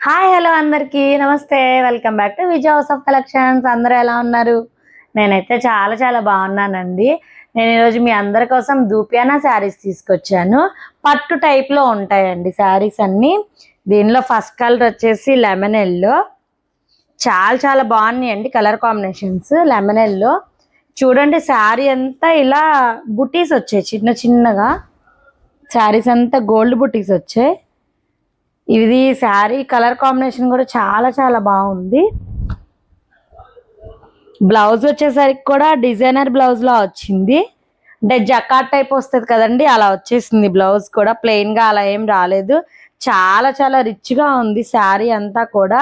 Hi hello అందరికీ నమస్తే. Welcome back to Vijay house of collections. అందరూ ఎలా ఉన్నారు? నేనైతే చాలా చాలా బాగున్నానండి. నేను ఈరోజు మీ అందరి కోసం దూపియానా శారీస్ తీసుకొచ్చాను. పట్టు టైప్లో ఉంటాయండి శారీస్ అన్నీ. దీనిలో ఫస్ట్ కలర్ వచ్చేసి లెమన్ ఎల్లో. చాలా చాలా బాగున్నాయండి కలర్ కాంబినేషన్స్. లెమన్ ఎల్లో చూడండి, శారీ అంతా ఇలా బుటీస్ వచ్చాయి చిన్న చిన్నగా. శారీస్ అంతా గోల్డ్ బుటీస్ వచ్చాయి. ఇది శారీ కలర్ కాంబినేషన్ కూడా చాలా చాలా బాగుంది. బ్లౌజ్ వచ్చేసరికి కూడా డిజైనర్ బ్లౌజ్ లా వచ్చింది. అంటే జకాట్ టైప్ వస్తుంది కదండి, అలా వచ్చేసింది. బ్లౌజ్ కూడా ప్లెయిన్ గా అలా ఏం రాలేదు. చాలా చాలా రిచ్ గా ఉంది శారీ అంతా కూడా.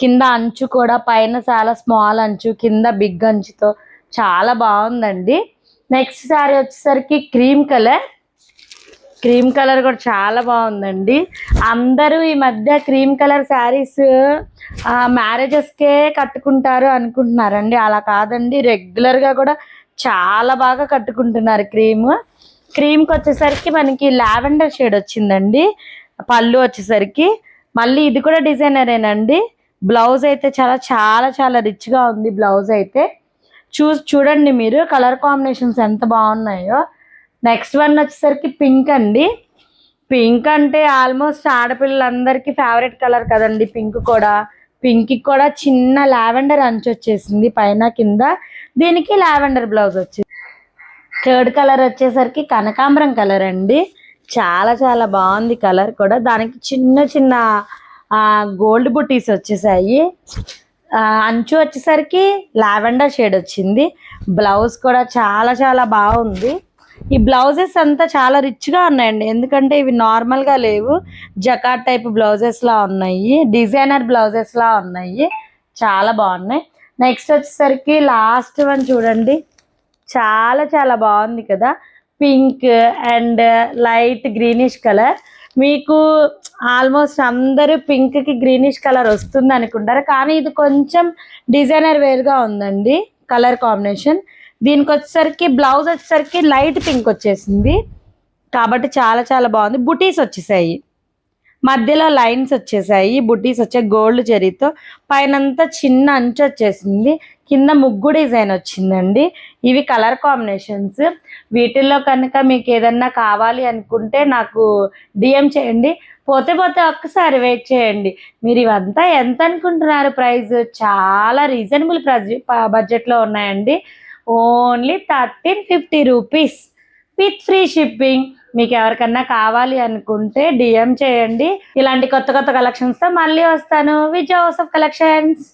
కింద అంచు కూడా పైన చాలా స్మాల్ అంచు, కింద బిగ్ అంచుతో చాలా బాగుందండి. నెక్స్ట్ శారీ వచ్చేసరికి క్రీమ్ కలర్. క్రీమ్ కలర్ కూడా చాలా బాగుందండి. అందరూ ఈ మధ్య క్రీమ్ కలర్ శారీస్ మ్యారేజెస్కే కట్టుకుంటారు అనుకుంటున్నారండి. అలా కాదండి, రెగ్యులర్గా కూడా చాలా బాగా కట్టుకుంటున్నారు. క్రీమ్కి వచ్చేసరికి మనకి లావెండర్ షేడ్ వచ్చిందండి. పళ్ళు వచ్చేసరికి మళ్ళీ ఇది కూడా డిజైనరేనండి. బ్లౌజ్ అయితే చాలా చాలా చాలా రిచ్గా ఉంది. బ్లౌజ్ అయితే చూడండి మీరు, కలర్ కాంబినేషన్స్ ఎంత బాగున్నాయో. నెక్స్ట్ వన్ వచ్చేసరికి పింక్ అండి. పింక్ అంటే ఆల్మోస్ట్ ఆడపిల్లలందరికీ ఫేవరెట్ కలర్ కదండి పింక్ కూడా. పింక్కి కూడా చిన్న లావెండర్ అంచు వచ్చేసింది పైన కింద. దీనికి లావెండర్ బ్లౌజ్ వచ్చింది. థర్డ్ కలర్ వచ్చేసరికి కనకాంబరం కలర్ అండి. చాలా చాలా బాగుంది కలర్ కూడా. దానికి చిన్న చిన్న గోల్డ్ బుటీస్ వచ్చేసాయి. అంచు వచ్చేసరికి లావెండర్ షేడ్ వచ్చింది. బ్లౌజ్ కూడా చాలా చాలా బాగుంది. ఈ బ్లౌజెస్ అంతా చాలా రిచ్గా ఉన్నాయండి, ఎందుకంటే ఇవి నార్మల్గా లేవు, జకాట్ టైప్ బ్లౌజెస్లా ఉన్నాయి, డిజైనర్ బ్లౌజెస్లా ఉన్నాయి. చాలా బాగున్నాయి. నెక్స్ట్ వచ్చేసరికి లాస్ట్ వన్ చూడండి, చాలా చాలా బాగుంది కదా. Pink and light greenish colour. మీకు ఆల్మోస్ట్ అందరూ పింక్కి గ్రీనిష్ కలర్ వస్తుంది అనుకుంటారు, కానీ ఇది కొంచెం డిజైనర్ వేర్గా ఉందండి కలర్ కాంబినేషన్. దీనికి వచ్చేసరికి బ్లౌజ్ వచ్చేసరికి లైట్ పింక్ వచ్చేసింది కాబట్టి చాలా చాలా బాగుంది. బుటీస్ వచ్చేసాయి, మధ్యలో లైన్స్ వచ్చేసాయి, బుటీస్ వచ్చే గోల్డ్ జరీతో. పైనంతా చిన్న అంచు వచ్చేసింది, కింద ముగ్గు డిజైన్ వచ్చిందండి. ఇవి కలర్ కాంబినేషన్స్. వీటిల్లో కనుక మీకు ఏదన్నా కావాలి అనుకుంటే నాకు డిఎం చేయండి. పోతే పోతే ఒక్కసారి వెయిట్ చేయండి. మీరు ఇవంతా ఎంత అనుకుంటున్నారు ప్రైస్? చాలా రీజనబుల్ బడ్జెట్లో ఉన్నాయండి. Only 1350 rupees with free shipping. మీకు ఎవరికన్నా కావాలి అనుకుంటే డిఎం చేయండి. ఇలాంటి కొత్త కొత్త కలెక్షన్స్తో మళ్ళీ వస్తాను. Vijay house of collections.